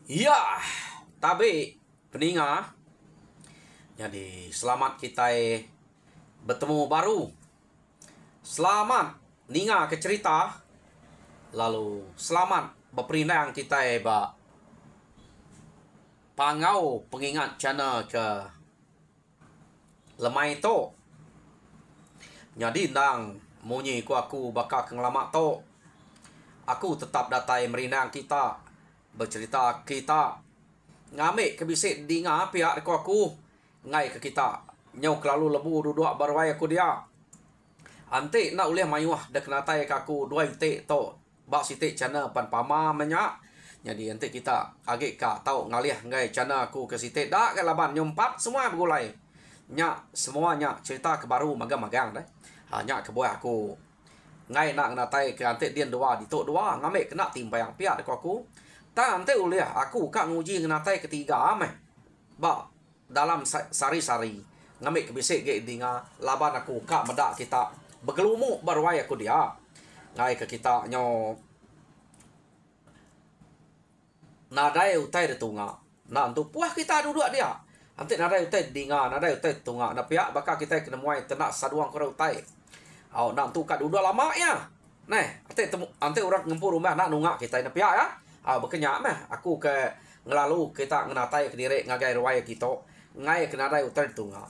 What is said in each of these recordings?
Ya, tapi peninga, jadi selamat kita bertemu baru. Selamat ninga ke cerita. Lalu selamat berperindang kita pangau pengingat channel ke lemai to. Jadi ndang munyi aku bakal ngelamak to. Aku tetap datai merindang kita, bercerita kita, ngamik kebisik dinga pihak aku ngai ke kita nyau kelalu lebu duduk barwai aku dia ante nak ulih mayuah dak natai kaku dua itik to bak sitik cana pan pama menyak. Jadi ante kita agak ka tau ngalih ngai cana aku ke sitik dak ke laban nyumpat semua bergulai nyak semuanya cerita ke baru magang-magang dah hanya ke buah aku ngai nak natai ke ante dian dua ditok dua ngamik kena timbayang pihak aku tak ante ulih aku kak nguji natai ketiga ameh ba dalam sari-sari ngamik kebisik ge dinga laban aku kak medak kita bergelumuk barwai aku dia ngai ke kita nyo nadai utai de tunga na untuk puah kita duduk dia ante nadai utai dinga nadai utai tunga na pihak bakal kita kena muai tenak saduang kora utai au nak tu kat duduk lama ya nah ante orang ngempur rumah nak nunga kita na pihak ya berkenyak meh aku ke ngelalu kita ngenatai ke diri ngagai ruai kita ngai kena rai utar tunga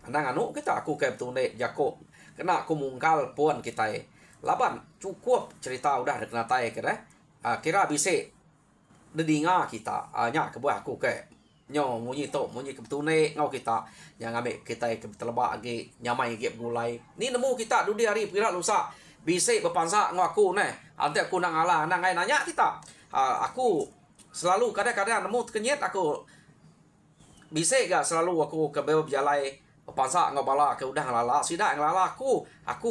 andang anu kita aku ke betune jako kena aku mungkal puan kita laban cukup cerita udah kena tai ke kira bise dedinga kita nya ke buah aku ke nyo munyi to munyi ke betune ngau kita yang ambil kita ke telebak age nyamai ge gulai ni nemu kita dudi hari kira lusa bise berpansa ngau aku neh ante aku nak ngalah nang ngai nanya kita aku selalu kadang-kadang nemu kenyet aku bisa gak selalu aku ke bawah berjalai pansa ngobala ke udah ngalala sidak ngalala aku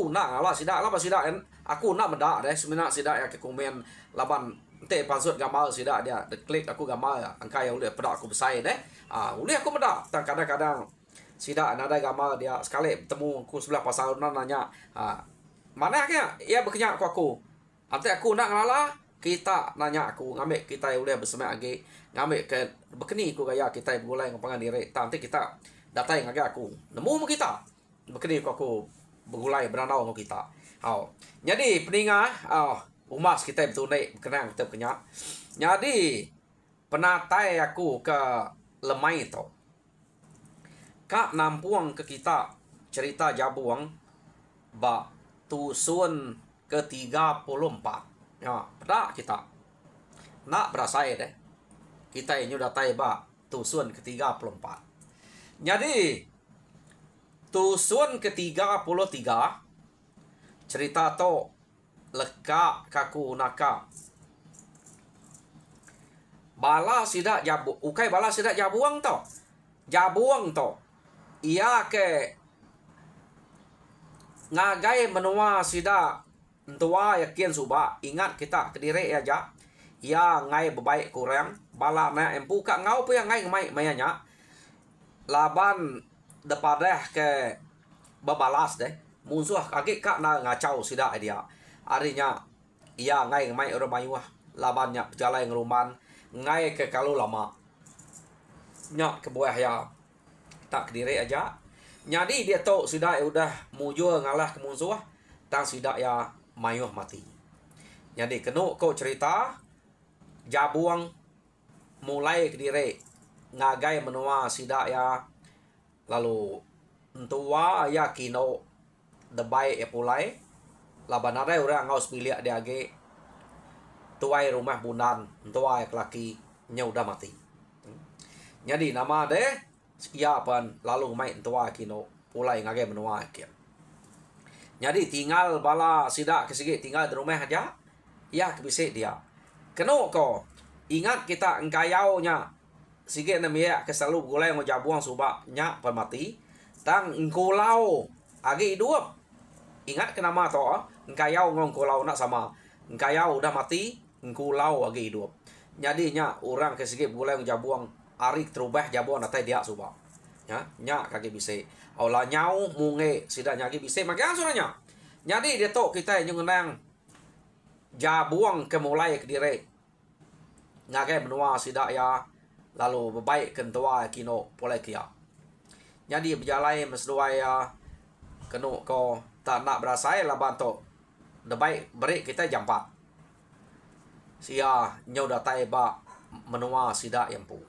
nak ngalala sidak lah sidak aku nak medak deh sebenarnya sidak ya ke komen laban ente pansut gambar sidak dia klik aku gambar angka yang udah pedak aku besar deh udah aku medak kadang-kadang sidak ada gambar dia sekali bertemu aku sebelah pasal nanya mana ya ia berkenyak aku ante aku nak ngalala kita nanya aku ngambil kita yang udah bersemak lagi ngambil ke berkeni aku gaya kita bergulai ngapangan diri nanti kita datai ngagak aku nemu kita berkeni aku bergulai beranau dengan kita jadi peninga umas kita betul naik berkenang kita kenyak jadi penatai aku ke lemai itu kak nampuang ke kita cerita jabuang ba tusun ke-34 ya pada kita nak berasa deh kita ini udah tahu bah tusun ke-34 jadi tusun ke-33 cerita to leka kaku naka bala sidak jabu ukai bala sidak jabuang to ia ke ngagai menua sidak tua yakin suba ingat kita ke diri aja ya ngai bebaik kurang bala na empu kak ngau pu yang ngai mai mayanya laban depadah ke babalas deh musuh kaki kak na ngacau sida dia arinya ia ngai mai orang mayuah labannya jalan ngeruman ngai ke kalau lama nyak ke buah ya tak ke diri aja jadi dia tahu sida udah mujur ngalah ke musuh tang sida ya mayuh mati. Jadi kena kau cerita jabuang mulai ke diri ngagai menua sidak ya lalu entua ya kino debai ya pulai laban ada orang ngaus bilik dia age tuai rumah bunan entua ya laki nya udah mati. Jadi nama deh sekia pan lalu mai entua kino pulai ngagai menua kia. Jadi tinggal bala sidak kesigi tinggal di rumah aja. Ya kebisik dia. Kena ko ingat kita engkayaunya sige namanya keselalu gulai ngo jabuang subak nya mati. Tang engkulau agi hidup. Ingat kenama to engkayau ngong kulau nak sama. Engkayau udah mati, engkulau agi hidup. Jadi nya orang kesigi gulai ngo jabuang arik terubah jabuang natai dia subak. Ya, nya kaki bise. Olah nyau munge sidak nyagi bise makan suranya. Jadi dia tok kita yang ngenang jabuang ke mulai ke diri. ngagai menua sidak ya lalu berbaik kentua kino polai kia. Jadi berjalai mesduai ya kenu ko tak nak berasai laban to debai break kita jam 4. Sia nyau datai ba menua sidak yang pu.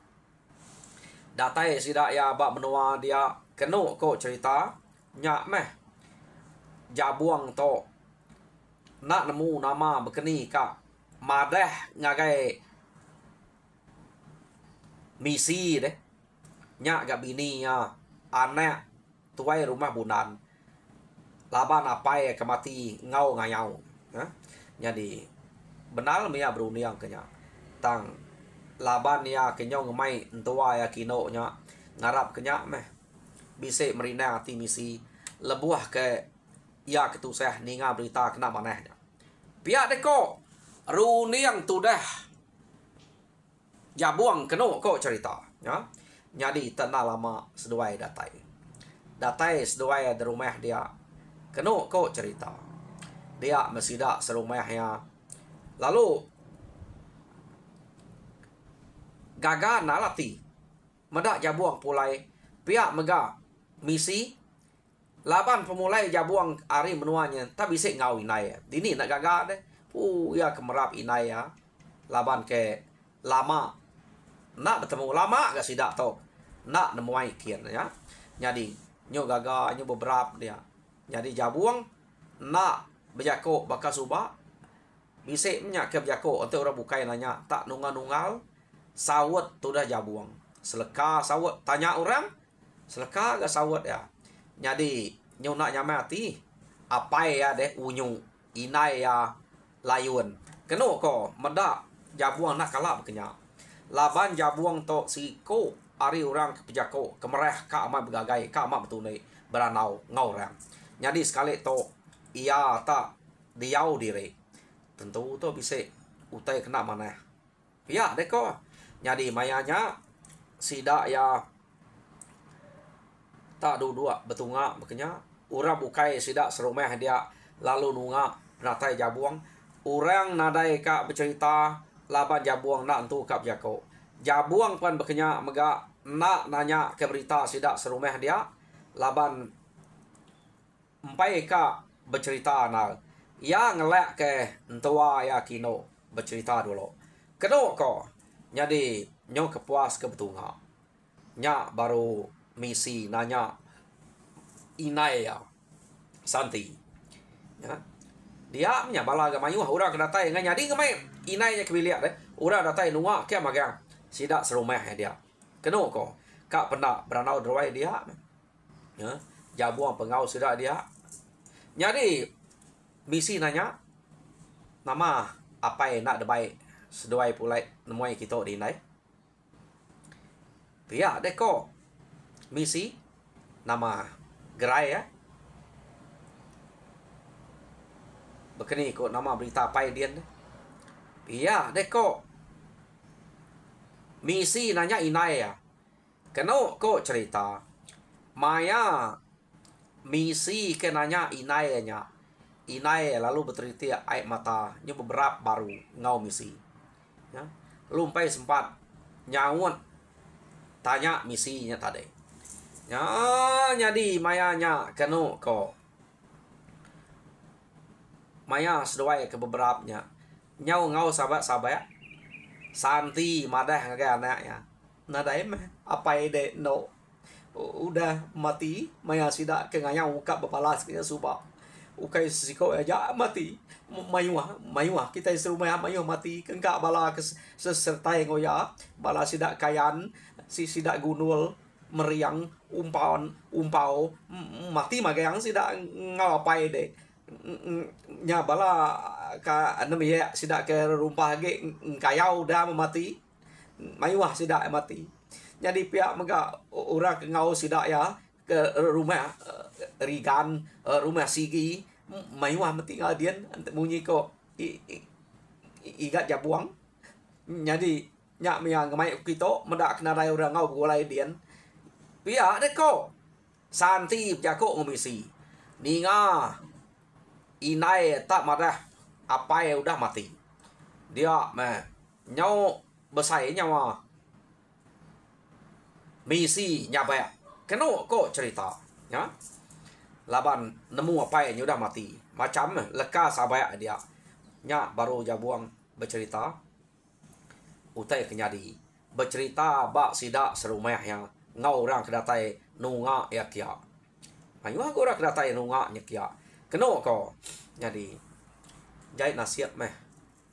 Datai sidak ya ba menua dia kenu ko cerita nyak meh jabuang to nak nemu nama berkeni ka madah ngagai misi deh nyak gak bini ya anak tuai rumah bunan laban apai kemati ngau ngayau jadi benar mia beruniang kenya tang laban ya kenyong ngemai entua ya kino nya ngarap kenya meh bise merina hati misi lebuah ke ya ketusah ninga berita kena manehnya pihak deko runiang tu dah jabuang keno ko cerita ya jadi tanah lama seduai datai seduai di rumah dia keno ko cerita dia mesida serumahnya lalu gaga nalati medak jabuang pulai pihak mega misi laban pemulai jabuang ari menuanya tak bisa ngau inai dini nak gaga deh ya kemerap inai ya laban ke lama nak bertemu lama gak sidak tau nak nemuai kian ya jadi nyo gaga nyo beberapa dia jadi jabuang nak berjako bakal subah bisa minyak ke berjako untuk orang bukai nanya tak nungal sawat tu dah jabuang seleka sawat tanya orang seleka gak sawat ya jadi nyo nak nyamati apa ya deh unyu inai ya layun keno ko medak jabuang nak kalap kenya laban jabuang to siko ari orang kepejako kemerah ka amat bergagai ka amat betunai beranau ngau orang jadi sekali to ia tak diau diri tentu to bisa utai kena mana ya deko jadi mayanya sidak ya tak dua betunga makanya orang bukai sidak serumah dia lalu nunga natai jabuang orang nadai ka bercerita laban jabuang nak entu kap jako jabuang pan berkenya mega nak nanya ke berita sidak serumah dia laban empai ka bercerita nak ya ngelak ke entua ya kino bercerita dulu keno ko jadi nyo kepuas ke betunga nya baru misi nanya inai ya santi ya dia nya bala ga mayu urang ke datai ngan jadi ngamai inai nya kebiliak deh urang datai nua ke magang sidak serumah dia keno ko kak pernah beranau drawai dia ya jabuang pengau sidak dia jadi misi nanya nama apa yang nak debai seduai pulai nemuai kita di nai pihak deko misi nama gerai ya bekeni ko nama berita apa dia pihak deko misi nanya inai ya keno ko cerita maya misi ke nanya inai nya inai lalu berteriti air mata nyu beberapa baru ngau misi ya lumpai sempat nyawut tanya misinya tadi ya jadi mayanya kenu ko maya seduai ke beberapanya nyau ngau sahabat santi madah ngagai anaknya nadai mah apa ide no udah mati maya sidak ke nganyau uka bepalas ke subak ukai siko aja mati mayuah kita serumah mayuah mati kengkak bala sesertai ngoya bala sidak kayan sidak gunul meriang umpau mati magayang sidak ngau apa ide nya bala ka anu ya sidak ke rumpah ge kayau dah mati mayuah sidak mati jadi pihak mega orang ngau sidak ya ke rumah rigan rumah sigi mayuah mati ngadian bunyi ko igat jabuang jadi nyak miang ngamai kita medak kena rai orang ngau golai dian pihak deko santi jako ngomisi ninga inai tak marah apa yang udah mati dia mah nyau besai nyawa misi nyabe keno ko cerita ya laban nemu apa yang udah mati macam leka sabaya dia nya baru jabuang bercerita utai kenyadi bercerita bak sidak serumah yang ngau orang kedatai nunga ya kia ayo aku orang kedatai nunga nya kia keno ko jadi jahit nasihat meh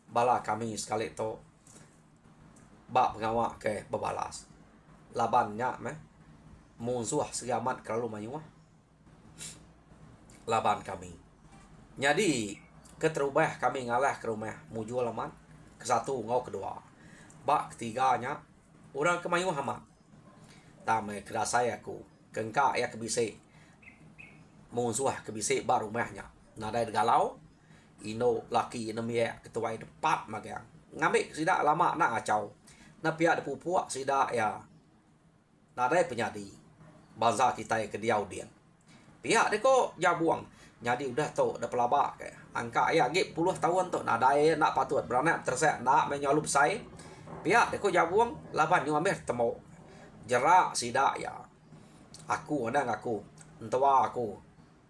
bala kami sekali to bak pengawak ke bebalas labannya meh musuh segamat kalau mayuah laban kami jadi keterubah kami ngalah ke rumah muju laman ke satu ngau kedua bak ketiganya orang kemayu hamat tame kira saya aku kengka ya kebise musuh kebise baru rumahnya nadai galau ino laki nemia ketua depat magang ngambil sidak lama nak ngacau na pihak pupuak sidak ya nadai penyadi bangsa kita ke dia audien pihak dia kok jabuang jadi udah tu dah pelabak ke angka ya gip puluh tahun tu nadai nak patut beranak tersek nak menyolup sai pihak dia kok jabuang laban nyu ambil temu jerak sidak ya aku nang aku entua aku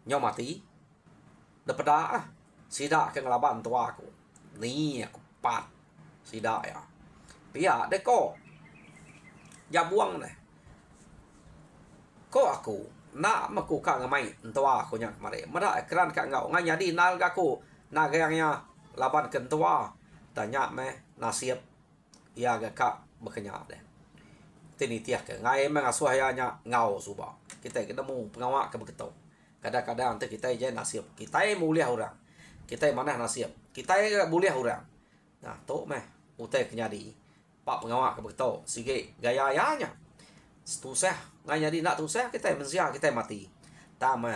nyo mati dapeda sidak ke ngelaban tua aku ni aku pat sidak ya pihak dia kok jabuang nih ko aku nak maku ka ngamai entua aku nya kemari mada keran ka ngau ngai jadi nal gaku nagangnya laban kentua tanya me nasib ya ga ka bekenya deh tini tiak ke ngai me ngasuh ya nya ngau suba kita ketemu pengawak ke begitu kadang-kadang teh kita je nasib kita mulia orang kita mana nasib kita mulia orang nah tu meh utai kenyadi pak pengawak ke begitu sige gaya ya nya tusah ngai jadi nak tusah kita mensia kita mati tama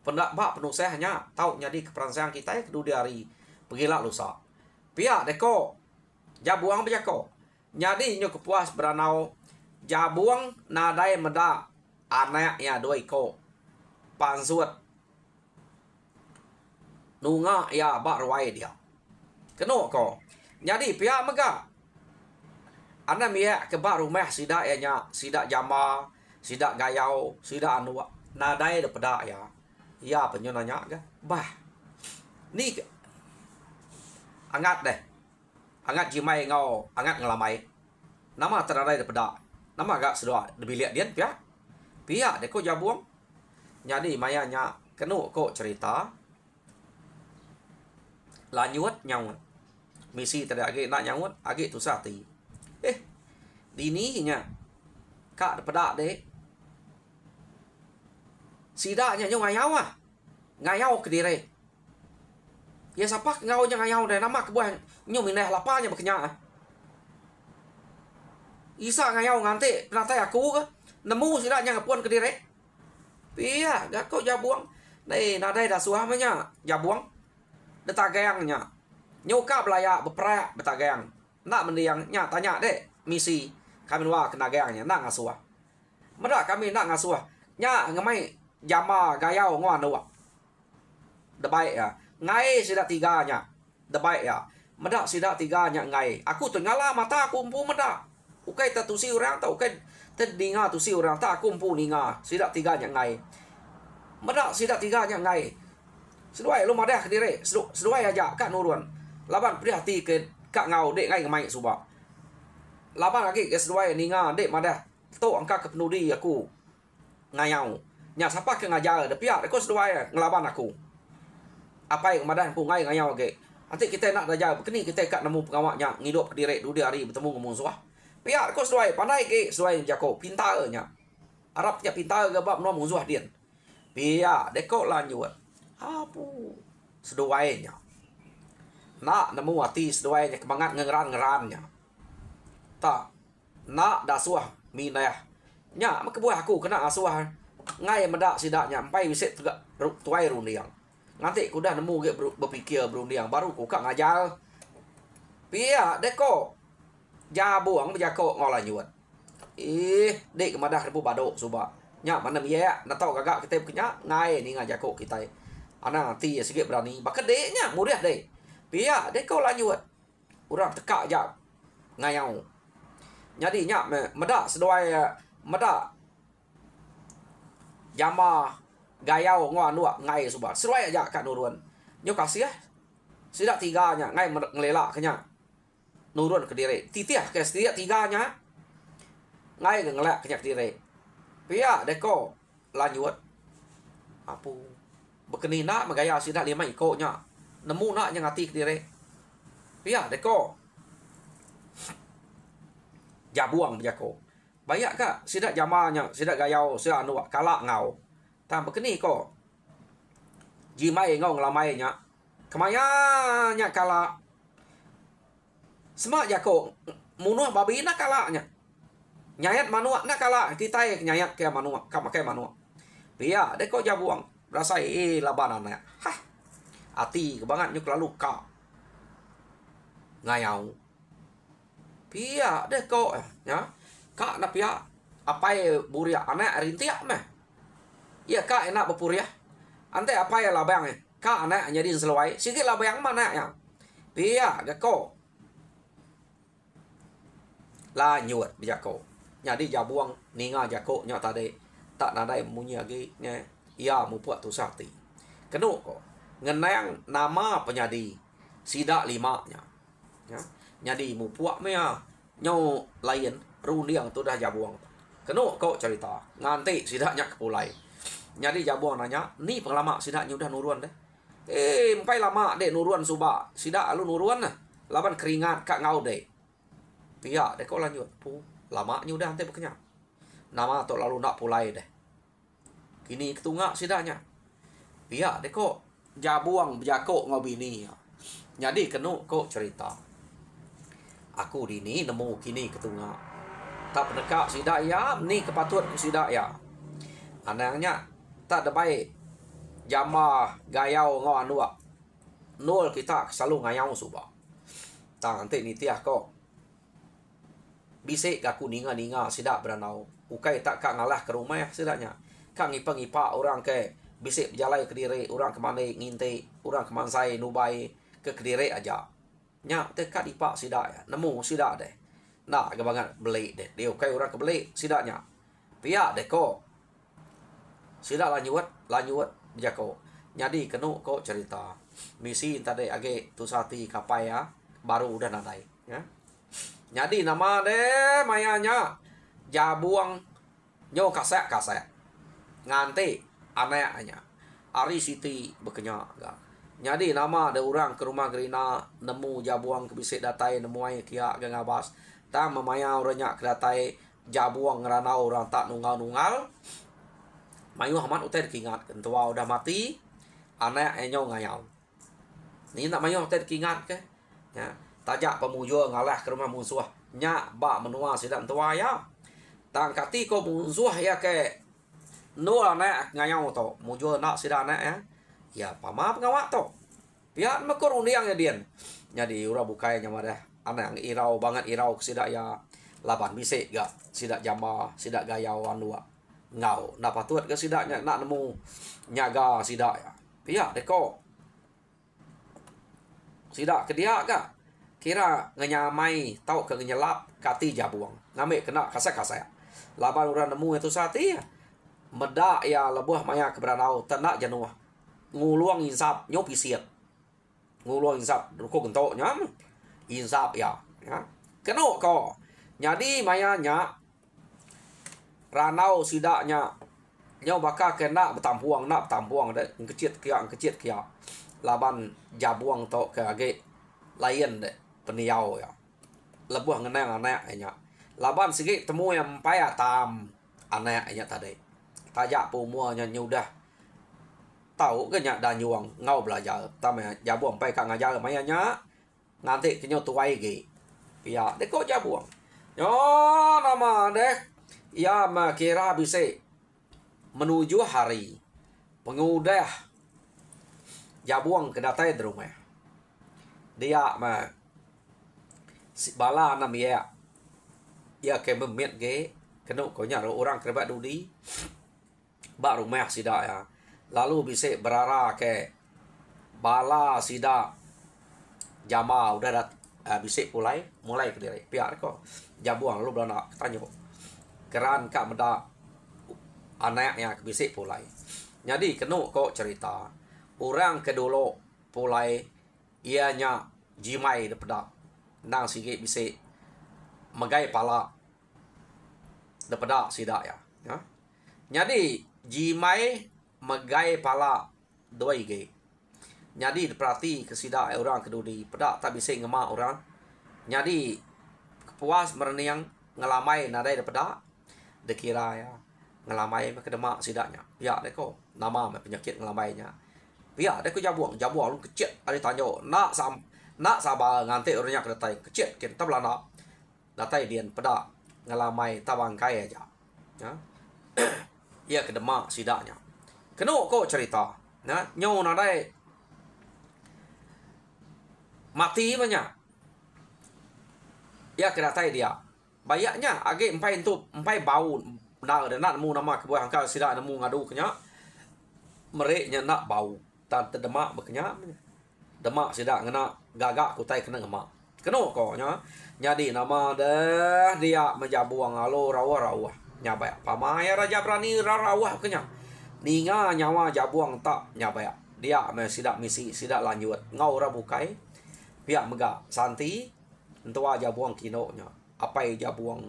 pendak bak penusahnya tahu jadi keperansian kita kedua hari pergilah lusa pihak deko jabuang bejako jadi nyo kepuas beranau jabuang nadai meda anaknya dua iko pansuat nunga ya bak ruai dia keno ko jadi pihak mega anda miak ke bak rumah sidak ya nya sidak jama sidak gayau sidak anu nadai daripada ya penyonanya ke bah ni angat deh angat jimai ngau angat ngelamai nama terarai daripada nama agak sedua lebih lihat dia pihak deko jabuang jadi mayanya kenu kok cerita lanjut nyawut misi tadi agi nak nyawut agi tu sati dininya kak daripada dek sidaknya nyo ngayau ke diri ya siapa ngau nya ngayau deh nama kebuah nyo minah lapanya berkenya isa ngayau nganti penata aku ke nemu sidaknya ngapuan ke diri iya gak kau jabuang nih nadai dah suamanya jabuang detagangnya nyoka belaya beperak betagang nak mendiangnya tanya dek misi kami wa kena gayangnya nak ngasuah meda kami nak ngasuah nya ngamai jama gayau ngoan dua debai ya ngai sida tiganya debai ya meda sida tiganya ngai aku tu ngala mata aku umpu meda ukai tatusi orang tau ukai tedinga tusi orang tak aku umpu ninga sida tiganya ngai meda sida tiganya ngai seduai lu madah ke diri seduai aja kak nurun laban prihati ke kak ngau dek ngai ngamai suba laban lagi ke seduai ninga dek madah tu angka ke penudi aku ngayau nya siapa ke ngajar de pihak aku seduai ngelaban aku apa yang madah aku ngai ngayau ke nanti kita nak ajar begini kita kak nemu pengawaknya ngidup ke diri 2 hari bertemu ngomong suah pihak aku seduai pandai ke seduai jako pintarnya Arab nya pintar ke bab nom musuh dia pihak deko lanjut apu seduainya nak nemu hati seduainya kemangat ngeran-ngerannya tak nak dasuah minah nya kebuah aku kena asuah ngai medak sidaknya empai wisit tuai rundiang nanti ku dah nemu ge berpikir berundiang baru ku kak ngajar pia deko jabuang bejako ngolanyuat dek kemadah rebu badok suba nya mana ya na tau gagak kita punya ngai ni ngajako kita ana nanti ya sikit berani bakat deknya murah dek pia deko lanyuat urang tekak aja ngayau. Jadi nya medak seduai medak jama gayau ngo anu ngai suba. Seduai aja kat nurun. Nyo kasih sida tiganya ngai ngelelak kenya. Nurun ke diri. Titiah ke sida tiganya. Ngai ngelak kenya ke diri. Pia deko lanjut. Apu bekeni nak magaya sida lima iko nya. Nemu nak nya ngati ke diri. Pia deko jabuang bejako. Bayak ka sida jamanya, sida gayau, sida anu kalak ngau. Tam bekeni ko. Jimai ngau ngelamai nya. Kemaya nya kalak. Semak jako munuh babi nak kalaknya. Nyayat manua nak kalak kita nyayat ke manua, ka make manua. Pia deko jabuang. Rasa labanannya. Hah. Ati kebangat nyuk lalu ka. Ngayau. Pia deko ya. Kak na pia apai buria anak rintiak meh. Ya kak enak bepuria. Ante apai labang kak anak nyadin selawai. Sikit labang mana ya. Pia deko. Lanjut bijako. Jadi jabuang ninga jako nya tadi tak nadai munyi lagi nya. Ia mupuat tu sakti. Kenu ko. Ngenang nama penyadi. Sida lima nya. Ya. Nyadi mupuak mea nyo lain rundiang tu dah jabuang. Kenu kau cerita nganti sidaknya kepulai. Nyadi jabuang nanya, ni penglama sidaknya udah nuruan deh. Empai lama dek nuruan suba. Sidak alu nuruan nah. Laban keringat kak ngau dek. Pihak dek kau lanjut. Pu lamanya udah ante berkenyang. Nama tu lalu nak pulai deh. Kini ketungak sidaknya. Pihak dek kau jabuang berjakok ngau bini. Jadi kenu kau cerita. Aku dini nemu kini ketungak. Tak pendekat sidak ya, ni kepatut sidak ya. Anaknya tak ada baik. Jama gayau ngau anua. Nol kita selalu ngayau suba. Tak nanti ni tiah kau. Bisik aku ninga-ninga sidak beranau. Ukai tak kak ngalah ke rumah ya sidaknya. Kak ngipa-ngipa orang ke bisik berjalai ke diri, orang ke mana ngintai, orang ke mansai nubai ke Kediri aja. Nya dekat ipak sidak ya. Nemu sidak deh. Nak kebangan beli deh. Dia ukai orang ke beli sidaknya. Pihak deh kok. Sidak lanjut jako. Jadi kenu kok cerita. Misi tadi age tu sati kapai ya. Baru udah nadai ya. Jadi nama deh mayanya jabuang nyo kasek. Nganti anaknya. Ari Siti bekenya gak. Jadi nama ada orang ke rumah gerina nemu jabuang ke bisik datai nemu ai kia gangabas. Ta memaya orangnya ke datai jabuang ngeranau orang tak nunggal. Mayu Ahmad utai kingat kentua udah mati. Anak enyo ngayau. Ni nak mayu utai kingat ke? Ya. Tajak pemujur ngalah ke rumah musuh. Nya bak menua sidak tua ya. Tang kati ko musuh ya ke. No anak ngayau to. Mujur nak sidak anak ya. Ya, pama pengawak to. Pihak mekor undiang ya dian. Jadi ura bukai nya madah. Anak irau banget irau sidak ya. Laban bisik gak. Sidak jamba, sidak gayau anua. Ngau, nak patut ke sidaknya nak nemu nyaga sidak ya. Pihak deko. Sidak ke dia gak. Kira ngenyamai tau ke nyelap kati jabuang. Ngambil kena kasak-kasak. Laban orang nemu itu sati ya. Medak ya lebuh maya keberanau tenak jenuah. Nguluang insap nyo pisiat. Nguluang insap ruko gentok nyam. Insap ya. Keno ko. Jadi mayanya ranau sidaknya nyo bakal kena betampuang nak betampuang deh ngecit kia. Laban jabuang to ke age lain deh peniau ya. Lebuh ngenang anaknya. Laban sikit temu yang payah tam anaknya tadi. Tajak pumuanya nyudah tahu ke nyak dan juang ngau belajar tamanya jabuang pai kang ngajar mayanya nanti kenyo tuai ge pia deko jabuang yo nama deh ya ma kira bisa menuju hari pengudah jabuang ke datai di rumah dia ma bala nam ya ke memit ge kenu ko nya orang kerbat dudi ba rumah sida ya. Lalu bisa berara ke bala sida jama udah bisik mulai ke diri pihak ko jabuang lu belum nak tanya keran kak meda anaknya bisik pulai. Jadi kenu ko cerita orang kedulu pulai ianya jimai daripada nang sikit bisik megai pala daripada sidak ya. Jadi jimai megai pala dua ige. Jadi perhati kesida orang kedudi pedak tak bisa ngemak orang. Jadi puas mereniang ngelamai nadai daripada dekira ya ngelamai ke demak sidaknya. Ya deko nama penyakit ngelamainya. Ya deko jabuang lu kecil ada tanya nak sabar nganti orangnya ke datai kecil kita belana datai dian pedak ngelamai tabangkai aja. Ya. Ya ke demak sidaknya. Keno ko cerita. Nah, nyo nadai mati banyak. Ya kedatai dia. Bayaknya age empai bau nak nak mu nama ke buah angka sida nemu ngadu kenya. Mereknya nak bau tan terdemak bekenya. Demak sida ngena gagak kutai kena ngemak. Keno ko nya. Jadi nama dah dia menjabuang alo rawah-rawah. Nyabaya pamaya raja berani rawah kenya. Ninga nyawa jabuang tak nyabaya. Dia sidak misi sidak lanjut. Ngau ra bukai. Pihak megak santi entua jabuang kinonya apa jabuang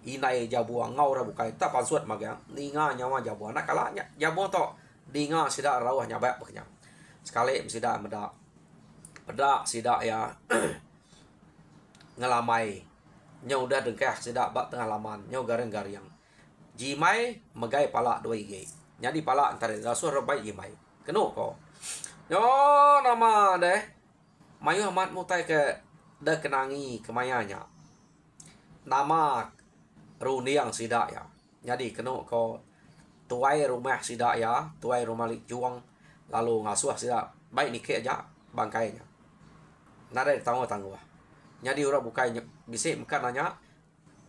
inai jabuang ngau ra bukai tak pansuat magang ninga nyawa jabuang nak kalanya jabuang to dinga sida rawah nyabak beknya sekali sida meda pedak sida ya ngelamai nyau udah dengkah sida bak tengah laman nyau gareng-gareng jimai megai pala dua ige jadi pala antara rasul rebai jimai keno ko yo nama deh mayu amat mutai ke dah kenangi kemayanya. Nama runiang sidak ya. Jadi kena ko tuai rumah sidak ya, tuai rumah lik juang lalu ngasuh sidak. Baik nikah aja bangkainya. Nada tangguh. Jadi orang bukai bisik makan nanya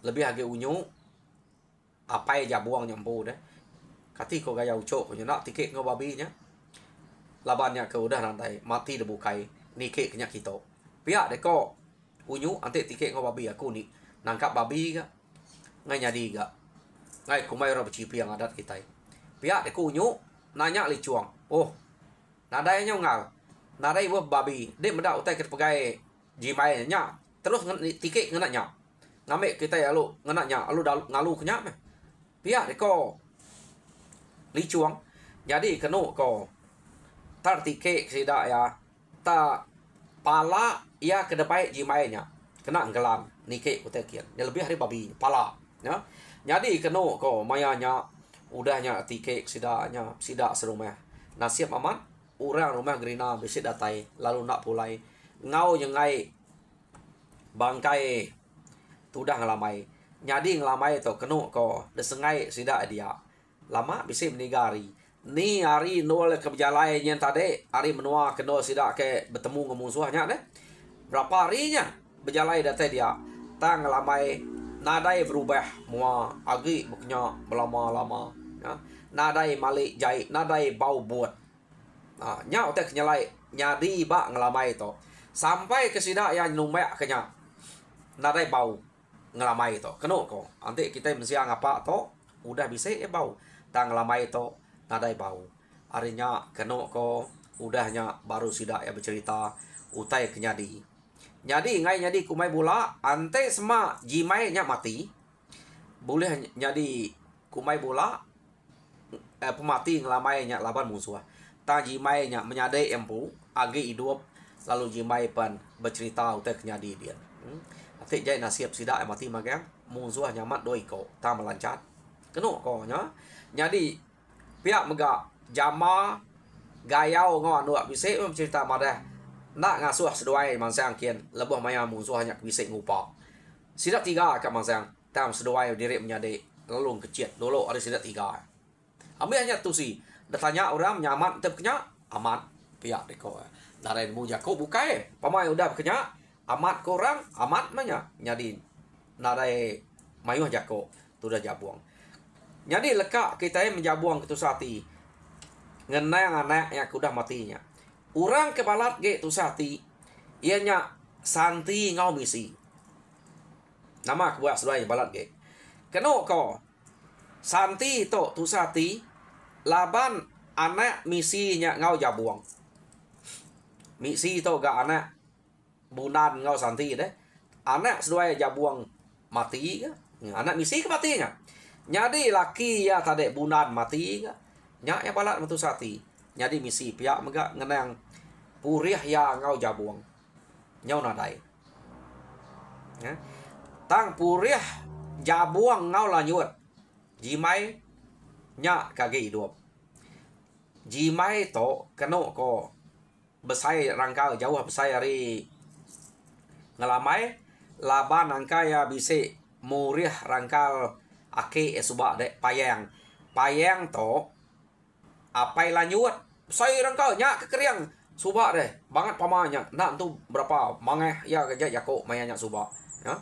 lebih agak unyu apa aja buang nyampu deh. Kati ko gaya ucok punya nak tiket ngo babinya. Labannya ke udah nanti mati dah bukai. Nikik kena kita. Pihak deko unyu ante tiket ngau babi aku ni nangkap babi ga. Ngai nyadi ga. Ngai kumai ora becipi yang adat kita. Pihak deko unyu nanya li cuang. Oh. Nadai nya ngal. Nadai buat babi. Dek medak utai ke pegai jimai nya. Terus tiket ngena nya. Ngamek kita ya lu ngena nya. Lu ngalu kenya meh. Pihak deko li cuang. Jadi kenu ko tar tiket sida ya. Ta pala ia ke depan jimainya kena enggelam nikik kutekian dia lebih hari babi pala ya jadi kena ko mayanya udahnya tiket sidanya sida serumah nasib aman orang rumah gerina bisi datai lalu nak pulai ngau nyengai bangkai tudah ngelamai jadi ngelamai to kena ko desengai sida dia lama bisi menigari ni hari nol ke berjalai yang tadi hari menua kena sidak ke bertemu dengan musuhnya deh berapa harinya berjalai datai dia tang lamai nadai berubah mua agi buknya berlama-lama ya nadai malik jahit nadai bau buat nya utek nyalai nyadi bak ngelamai to sampai ke sidak yang numek kenya nadai bau ngelamai to kena ko nanti kita mesti ngapa to udah bisa ya bau tang ngelamai to nadai bau. Arinya kena ko udahnya baru sidak ya bercerita utai kenyadi. Jadi ngai nyadi kumai bola ante sema jimai nya mati. Boleh nyadi kumai bola pemati ngelamai nya laban musuh. Ta jimai nya menyadai empu agi hidup lalu jimai pan bercerita utai kenyadi dia. Ate jai nasib sidak mati magang musuh nyamat doi ko ta melancat. Kena ko nya. Jadi pihak megak jama gayau ngau anu bisa cerita madah nak ngasuh seduai mansang kian lebih maya musuh hanya bisa ngupa sidak tiga kat mansang tam seduai diri menyade lalu kecil dulu ada sidak tiga ambil hanya tu si datanya orang nyaman tepnya amat pihak deko daren mu jako bukai pamai udah kenya amat korang amat manya nyadi nadai mayuh jako tu dah jabuang. Jadi lekak kita yang menjabuang ke tusati. Ngenang anak yang sudah matinya. Orang kebalat ge tusati. Ianya santi ngau misi. Nama aku buat sesuai balat ke. Keno ko santi to tu sati laban anak misinya ngau jabuang. Misi to ga anak bunan ngau santi deh. Anak sesuai jabuang mati ke. Anak misi ke matinya. Jadi laki ya tadi bunan mati ke. Nya ya balat tu sati. Jadi misi pihak mega ngenang purih ya ngau jabuang. Nyau nadai. Ya. Tang purih jabuang ngau lanyut. Jimai nya kage hidup. Jimai to keno ko besai rangkal jauh besai hari ngelamai laban angka ya bisi murih rangkal ake subak dek payang. Payang to apai lanyut. Besai rangkal nya kekeriang subak deh. Banget pamanya. Nak tu berapa mangeh ya kerja jako mayanya subak. Ya.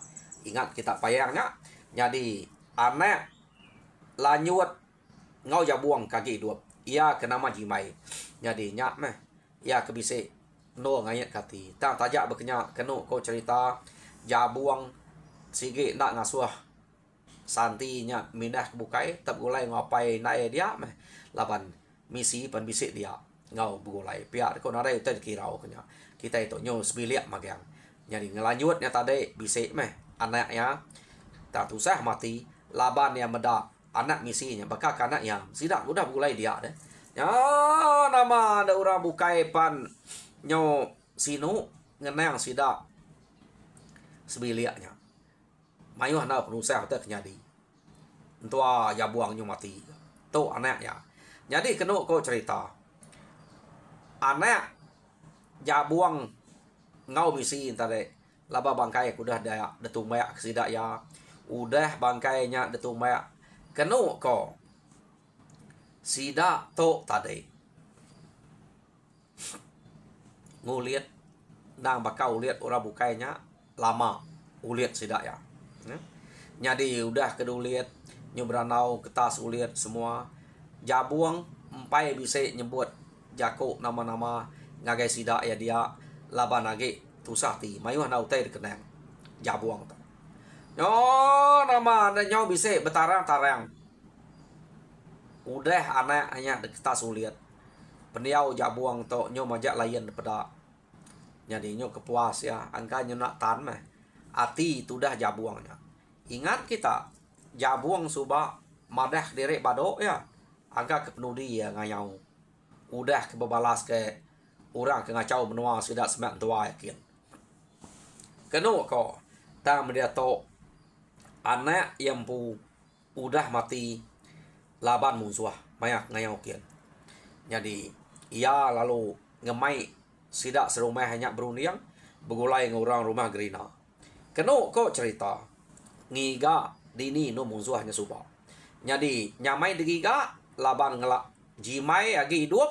Ingat kita payangnya. Jadi anak lanyut ngau jabuang kaki hidup. Ia kenama jimai. Jadi nyak meh. Ia kebisik no ngayat kati. Tak tajak berkenya kenu kau cerita jabuang sige nak ngasuh santinya mindah bukai tak gulai ngapai nae dia meh. Laban misi pan bisik dia ngau begulai. Pihak kau nadai tu kirau kenya. Kita itu nyo sebiliak magang. Jadi ngelanyutnya tadi bisik meh. Anaknya tak usah mati laban yang meda anak misinya bakal anaknya sidak udah mulai dia deh ya nama ada orang bukai pan nyo sinu ngenang sidak sebiliaknya mayu hendak penusah tak nyadi entua ya buangnya mati tu anaknya jadi kena kau cerita anak ya buang ngau misi tadi laba bangkai udah dah detumbak sidak ya udah bangkainya detumbak kenu ko sidak to tadi nguliat nang bakal uliat orang bukainya lama uliat sidak ya jadi udah keduliat nyubranau ketas uliat semua jabuang empai bisa nyebut jako nama-nama ngagai sidak ya dia laba nage tusati mayu hana utai dikenang jabuang ta yo nama ada nyau bisa betarang-tarang udah anak hanya kita sulit pendiau jabuang to nyo majak lain pada jadi nyo kepuas ya angka nyo nak tan meh ati itu dah jabuangnya ingat kita jabuang suba madah derek badok ya angka kepenudi ya ngayau udah kebebalas ke orang ke ngacau benua sudah semak tua yakin kenu ko tang dia to anak yang pu udah mati laban musuh banyak ngayau kian jadi ia lalu ngemai sidak serumah hanya berunding begulai ngurang rumah gerina kenu ko cerita ngiga dini no musuhnya suba jadi nyamai digiga laban ngelak jimai agi hidup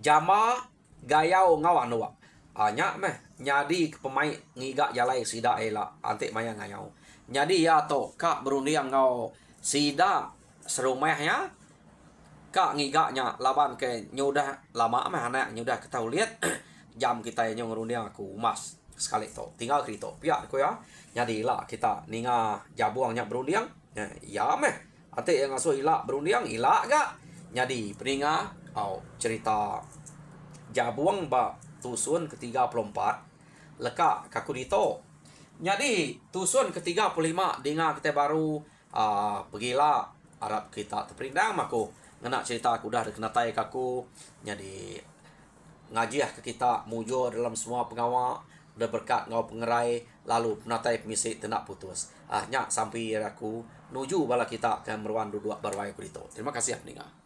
jama gayau ngawan wa anya meh nyadi pemain ngiga jalai sida ela antik maya ngayau nyadi ya to kak berunding ngau sida serumahnya kak ngiganya laban ke nyudah lama mah anak nyudah ketahu lihat jam kita yang ngerunding aku mas sekali to tinggal krito pihak ko ya nyadi lah kita ninga jabuangnya berunding ya meh antik yang ngasuh ila berunding ila gak nyadi peninga cerita jabuang ba tusun ke-34 leka kaku dito. Jadi tusun ke-35 dengar kita baru pergilah Arab kita terperindang mako ngena cerita aku dah kena tai kaku jadi ngajiah ke kita mujur dalam semua pengawal udah berkat ngau pengerai lalu penatai pemisi tenak putus nya sampai aku nuju bala kita akan meruan duduk barwai ku dito. Terima kasih pendengar.